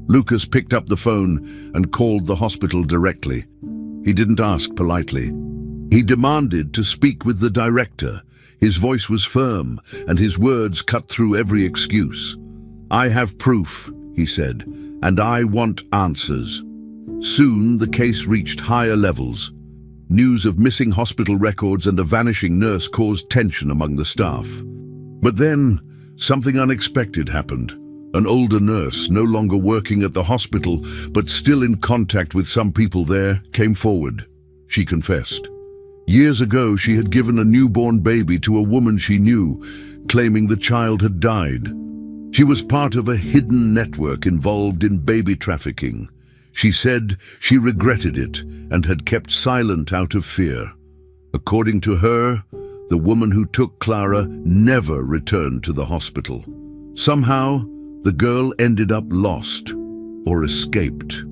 Lucas picked up the phone and called the hospital directly. He didn't ask politely. He demanded to speak with the director. His voice was firm, and his words cut through every excuse. "I have proof," he said, "and I want answers." Soon the case reached higher levels. News of missing hospital records and a vanishing nurse caused tension among the staff. But then, something unexpected happened. An older nurse, no longer working at the hospital, but still in contact with some people there, came forward. She confessed. Years ago, she had given a newborn baby to a woman she knew, claiming the child had died. She was part of a hidden network involved in baby trafficking. She said she regretted it and had kept silent out of fear. According to her, the woman who took Clara never returned to the hospital. Somehow, the girl ended up lost or escaped.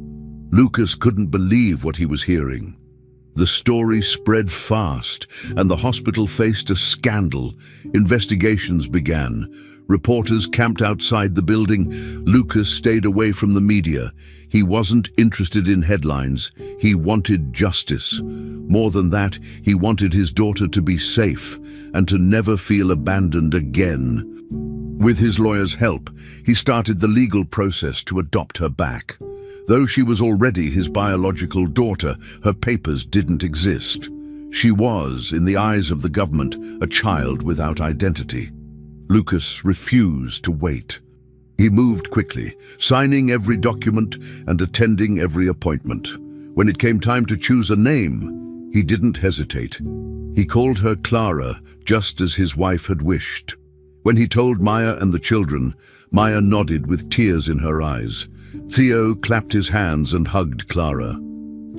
Lucas couldn't believe what he was hearing. The story spread fast, and the hospital faced a scandal. Investigations began. Reporters camped outside the building. Lucas stayed away from the media. He wasn't interested in headlines. He wanted justice. More than that, he wanted his daughter to be safe and to never feel abandoned again. With his lawyer's help, he started the legal process to adopt her back. Though she was already his biological daughter, her papers didn't exist. She was, in the eyes of the government, a child without identity. Lucas refused to wait. He moved quickly, signing every document and attending every appointment. When it came time to choose a name, he didn't hesitate. He called her Clara, just as his wife had wished. When he told Maya and the children, Maya nodded with tears in her eyes. Theo clapped his hands and hugged Clara.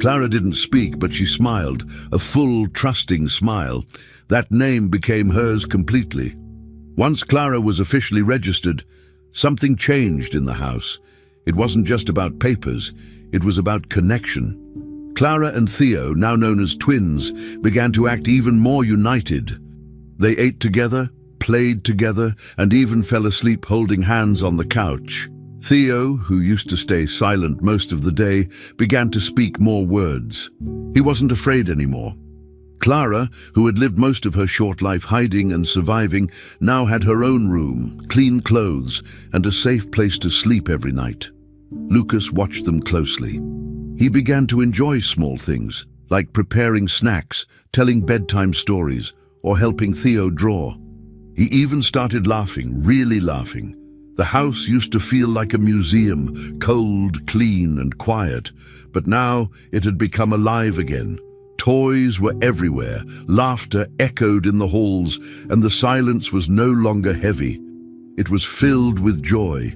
Clara didn't speak, but she smiled, a full, trusting smile. That name became hers completely. Once Clara was officially registered, something changed in the house. It wasn't just about papers, it was about connection. Clara and Theo, now known as twins, began to act even more united. They ate together, played together, and even fell asleep holding hands on the couch. Theo, who used to stay silent most of the day, began to speak more words. He wasn't afraid anymore. Clara, who had lived most of her short life hiding and surviving, now had her own room, clean clothes, and a safe place to sleep every night. Lucas watched them closely. He began to enjoy small things, like preparing snacks, telling bedtime stories, or helping Theo draw. He even started laughing, really laughing. The house used to feel like a museum, cold, clean, and quiet, but now it had become alive again. Toys were everywhere, laughter echoed in the halls, and the silence was no longer heavy. It was filled with joy.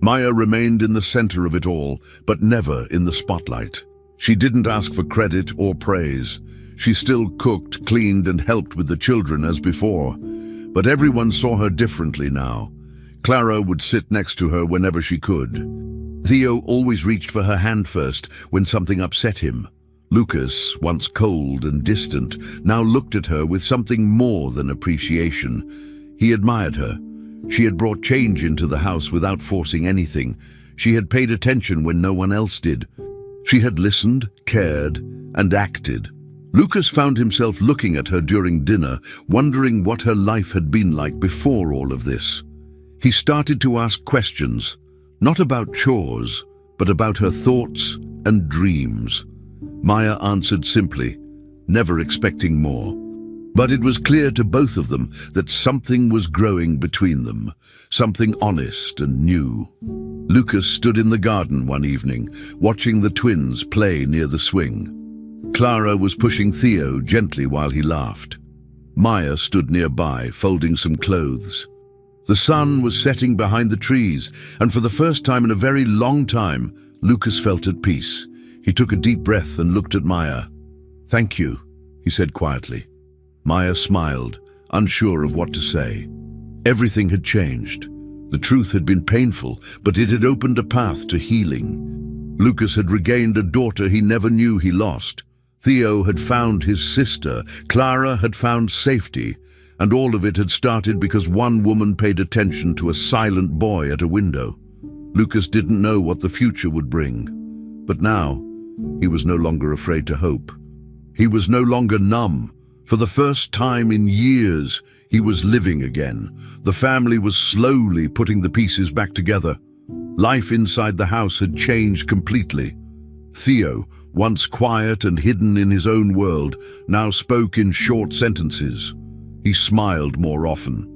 Maya remained in the center of it all, but never in the spotlight. She didn't ask for credit or praise. She still cooked, cleaned, and helped with the children as before. But everyone saw her differently now. Clara would sit next to her whenever she could. Theo always reached for her hand first when something upset him. Lucas, once cold and distant, now looked at her with something more than appreciation. He admired her. She had brought change into the house without forcing anything. She had paid attention when no one else did. She had listened, cared, and acted. Lucas found himself looking at her during dinner, wondering what her life had been like before all of this. He started to ask questions, not about chores, but about her thoughts and dreams. Maya answered simply, never expecting more. But it was clear to both of them that something was growing between them, something honest and new. Lucas stood in the garden one evening, watching the twins play near the swing. Clara was pushing Theo gently while he laughed. Maya stood nearby, folding some clothes. The sun was setting behind the trees, and for the first time in a very long time, Lucas felt at peace. He took a deep breath and looked at Maya. "Thank you," he said quietly. Maya smiled, unsure of what to say. Everything had changed. The truth had been painful, but it had opened a path to healing. Lucas had regained a daughter he never knew he lost. Theo had found his sister. Clara had found safety. And all of it had started because one woman paid attention to a silent boy at a window. Lucas didn't know what the future would bring. But now, he was no longer afraid to hope. He was no longer numb. For the first time in years, he was living again. The family was slowly putting the pieces back together. Life inside the house had changed completely. Theo, once quiet and hidden in his own world, now spoke in short sentences. He smiled more often.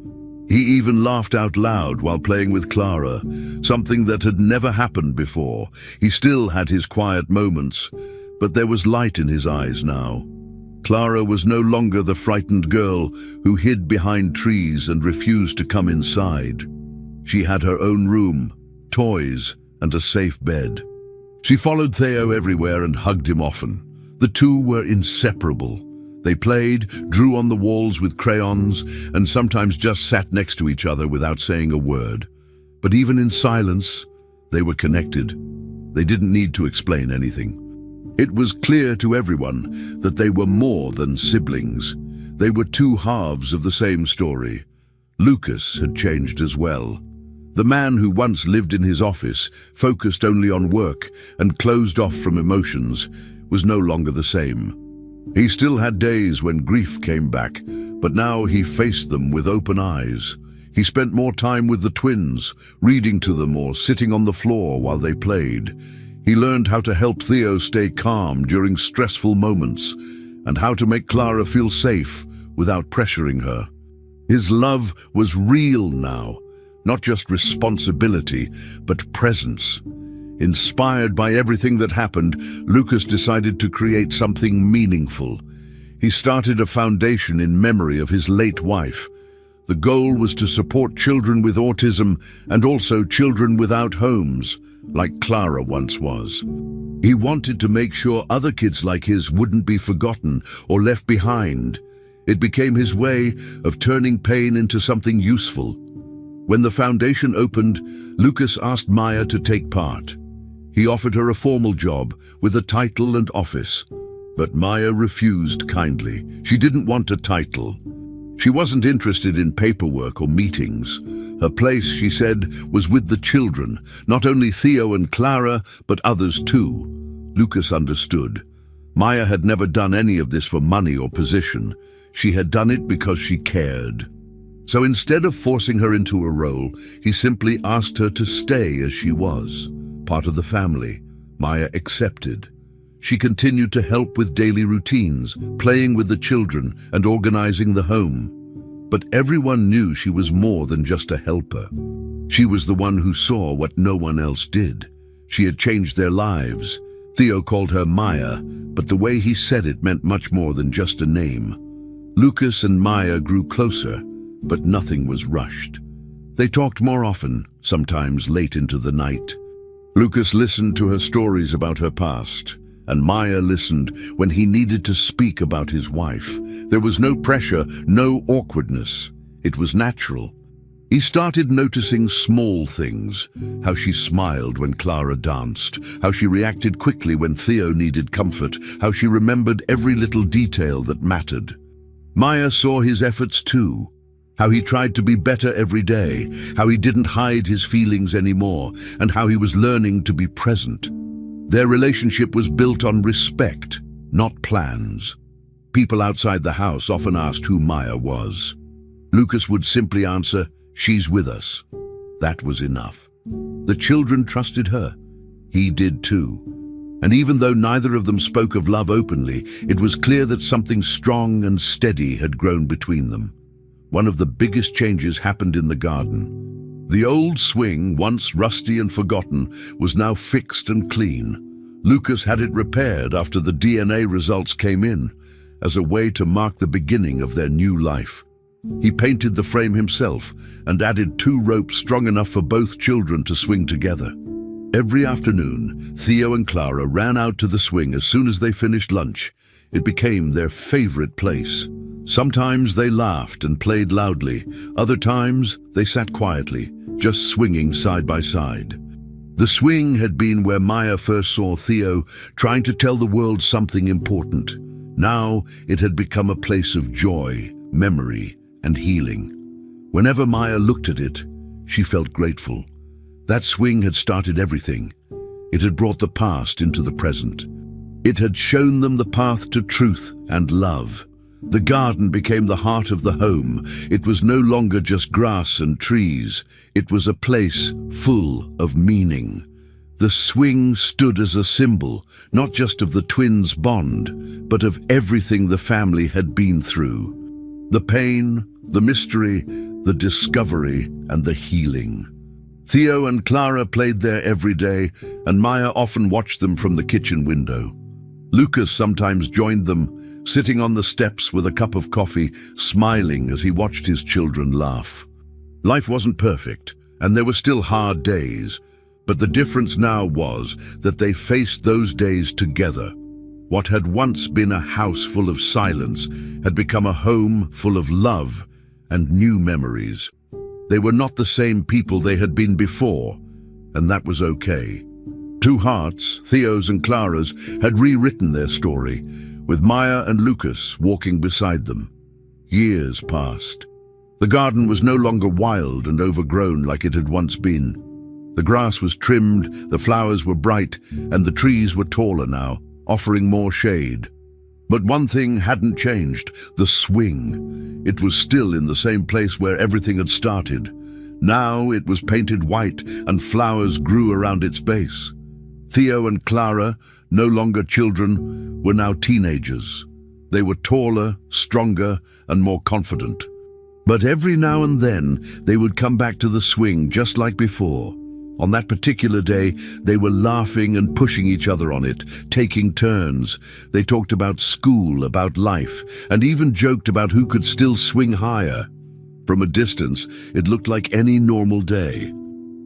He even laughed out loud while playing with Clara, something that had never happened before. He still had his quiet moments, but there was light in his eyes now. Clara was no longer the frightened girl who hid behind trees and refused to come inside. She had her own room, toys, and a safe bed. She followed Theo everywhere and hugged him often. The two were inseparable. They played, drew on the walls with crayons, and sometimes just sat next to each other without saying a word. But even in silence, they were connected. They didn't need to explain anything. It was clear to everyone that they were more than siblings. They were two halves of the same story. Lucas had changed as well. The man who once lived in his office, focused only on work and closed off from emotions, was no longer the same. He still had days when grief came back, but now he faced them with open eyes. He spent more time with the twins, reading to them or sitting on the floor while they played. He learned how to help Theo stay calm during stressful moments and how to make Clara feel safe without pressuring her. His love was real now, not just responsibility, but presence. Inspired by everything that happened, Lucas decided to create something meaningful. He started a foundation in memory of his late wife. The goal was to support children with autism and also children without homes, like Clara once was. He wanted to make sure other kids like his wouldn't be forgotten or left behind. It became his way of turning pain into something useful. When the foundation opened, Lucas asked Maya to take part. He offered her a formal job with a title and office, but Maya refused kindly. She didn't want a title. She wasn't interested in paperwork or meetings. Her place, she said, was with the children, not only Theo and Clara, but others too. Lucas understood. Maya had never done any of this for money or position. She had done it because she cared. So instead of forcing her into a role, he simply asked her to stay as she was, part of the family. Maya accepted. She continued to help with daily routines, playing with the children and organizing the home. But everyone knew she was more than just a helper. She was the one who saw what no one else did. She had changed their lives. Theo called her Maya, but the way he said it meant much more than just a name. Lucas and Maya grew closer, but nothing was rushed. They talked more often, sometimes late into the night. Lucas listened to her stories about her past, and Maya listened when he needed to speak about his wife. There was no pressure, no awkwardness. It was natural. He started noticing small things, how she smiled when Clara danced, how she reacted quickly when Theo needed comfort, how she remembered every little detail that mattered. Maya saw his efforts too, how he tried to be better every day, how he didn't hide his feelings anymore, and how he was learning to be present. Their relationship was built on respect, not plans. People outside the house often asked who Maya was. Lucas would simply answer, "She's with us." That was enough. The children trusted her. He did too. And even though neither of them spoke of love openly, it was clear that something strong and steady had grown between them. One of the biggest changes happened in the garden. The old swing, once rusty and forgotten, was now fixed and clean. Lucas had it repaired after the DNA results came in, as a way to mark the beginning of their new life. He painted the frame himself and added 2 ropes strong enough for both children to swing together. Every afternoon, Theo and Clara ran out to the swing as soon as they finished lunch. It became their favorite place. Sometimes they laughed and played loudly. Other times, they sat quietly, just swinging side by side. The swing had been where Maya first saw Theo, trying to tell the world something important. Now, it had become a place of joy, memory, and healing. Whenever Maya looked at it, she felt grateful. That swing had started everything. It had brought the past into the present. It had shown them the path to truth and love. The garden became the heart of the home. It was no longer just grass and trees. It was a place full of meaning. The swing stood as a symbol, not just of the twins' bond, but of everything the family had been through. The pain, the mystery, the discovery, and the healing. Theo and Clara played there every day, and Maya often watched them from the kitchen window. Lucas sometimes joined them, sitting on the steps with a cup of coffee, smiling as he watched his children laugh. Life wasn't perfect, and there were still hard days, but the difference now was that they faced those days together. What had once been a house full of silence had become a home full of love and new memories. They were not the same people they had been before, and that was okay. 2 hearts, Theo's and Clara's, had rewritten their story, with Maya and Lucas walking beside them. Years passed. The garden was no longer wild and overgrown like it had once been. The grass was trimmed, the flowers were bright, and the trees were taller now, offering more shade. But one thing hadn't changed: the swing. It was still in the same place where everything had started. Now it was painted white and flowers grew around its base. Theo and Clara, no longer children, were now teenagers. They were taller, stronger, and more confident. But every now and then they would come back to the swing just like before. On that particular day, they were laughing and pushing each other on it, taking turns. They talked about school, about life, and even joked about who could still swing higher. From a distance, it looked like any normal day.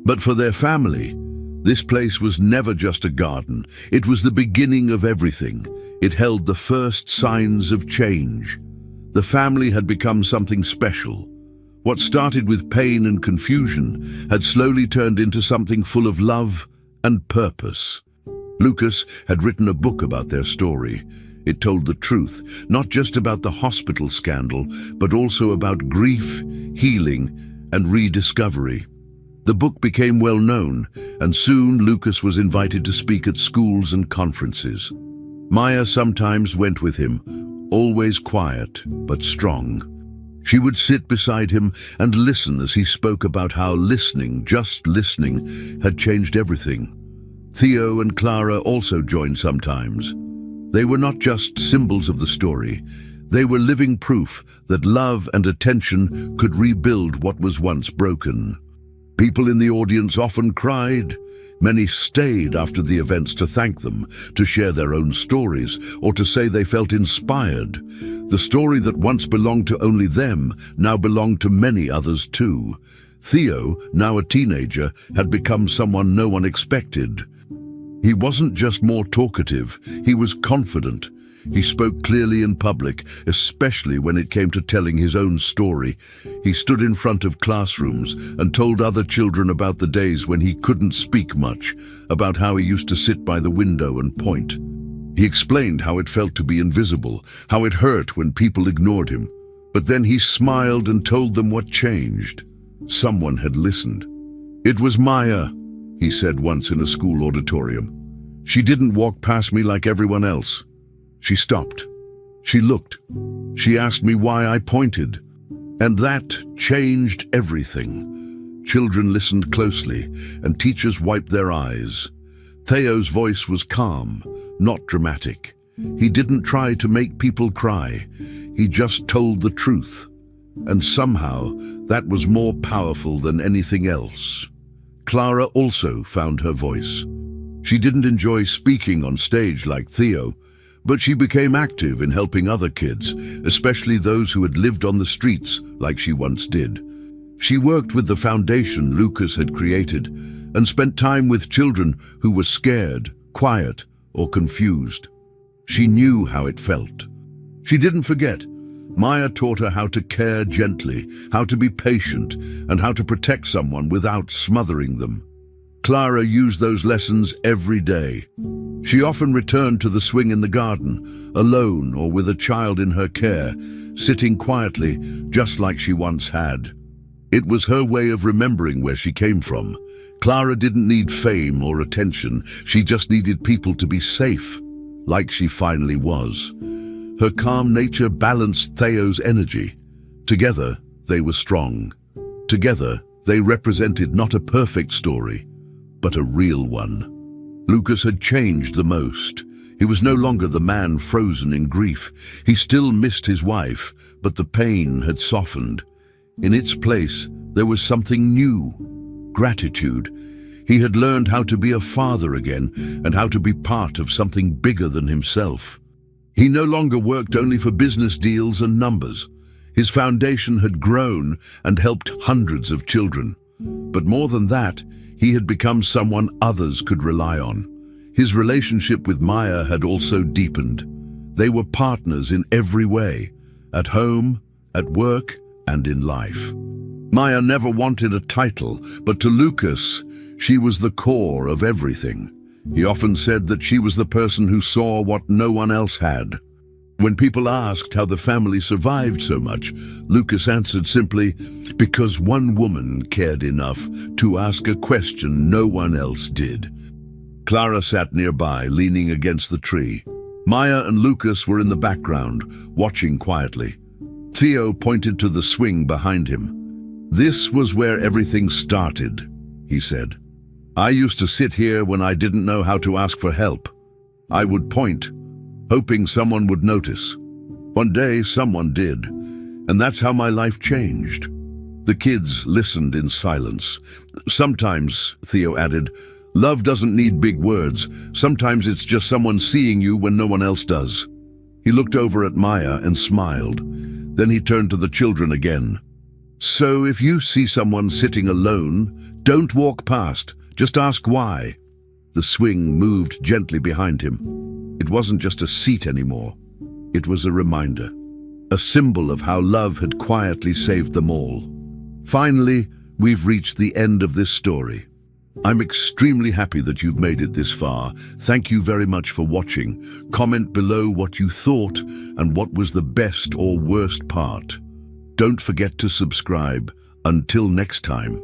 But for their family, this place was never just a garden. It was the beginning of everything. It held the first signs of change. The family had become something special. What started with pain and confusion had slowly turned into something full of love and purpose. Lucas had written a book about their story. It told the truth, not just about the hospital scandal, but also about grief, healing, and rediscovery. The book became well known, and soon Lucas was invited to speak at schools and conferences. Maya sometimes went with him, always quiet but strong. She would sit beside him and listen as he spoke about how listening, just listening, had changed everything. Theo and Clara also joined sometimes. They were not just symbols of the story. They were living proof that love and attention could rebuild what was once broken. People in the audience often cried. Many stayed after the events to thank them, to share their own stories, or to say they felt inspired. The story that once belonged to only them now belonged to many others too. Theo, now a teenager, had become someone no one expected. He wasn't just more talkative, he was confident. He spoke clearly in public, especially when it came to telling his own story. He stood in front of classrooms and told other children about the days when he couldn't speak much, about how he used to sit by the window and point. He explained how it felt to be invisible, how it hurt when people ignored him. But then he smiled and told them what changed. Someone had listened. "It was Maya," he said once in a school auditorium. "She didn't walk past me like everyone else. She stopped. She looked. She asked me why I pointed. And that changed everything." Children listened closely, and teachers wiped their eyes. Theo's voice was calm, not dramatic. He didn't try to make people cry. He just told the truth. And somehow, that was more powerful than anything else. Clara also found her voice. She didn't enjoy speaking on stage like Theo, but she became active in helping other kids, especially those who had lived on the streets like she once did. She worked with the foundation Lucas had created and spent time with children who were scared, quiet, or confused. She knew how it felt. She didn't forget. Maya taught her how to care gently, how to be patient, and how to protect someone without smothering them. Clara used those lessons every day. She often returned to the swing in the garden, alone or with a child in her care, sitting quietly, just like she once had. It was her way of remembering where she came from. Clara didn't need fame or attention. She just needed people to be safe, like she finally was. Her calm nature balanced Theo's energy. Together, they were strong. Together, they represented not a perfect story, but a real one. Lucas had changed the most. He was no longer the man frozen in grief. He still missed his wife, but the pain had softened. In its place, there was something new: gratitude. He had learned how to be a father again and how to be part of something bigger than himself. He no longer worked only for business deals and numbers. His foundation had grown and helped hundreds of children. But more than that, he had become someone others could rely on. His relationship with Maya had also deepened. They were partners in every way, at home, at work, and in life. Maya never wanted a title, but to Lucas, she was the core of everything. He often said that she was the person who saw what no one else had. When people asked how the family survived so much, Lucas answered simply, because one woman cared enough to ask a question no one else did. Clara sat nearby, leaning against the tree. Maya and Lucas were in the background, watching quietly. Theo pointed to the swing behind him. "This was where everything started," he said. "I used to sit here when I didn't know how to ask for help. I would point, hoping someone would notice. One day, someone did, and that's how my life changed." The kids listened in silence. "Sometimes," Theo added, "love doesn't need big words. Sometimes it's just someone seeing you when no one else does." He looked over at Maya and smiled. Then he turned to the children again. "So if you see someone sitting alone, don't walk past. Just ask why." The swing moved gently behind him. It wasn't just a seat anymore. It was a reminder, a symbol of how love had quietly saved them all. Finally, we've reached the end of this story. I'm extremely happy that you've made it this far. Thank you very much for watching. Comment below what you thought and what was the best or worst part. Don't forget to subscribe. Until next time.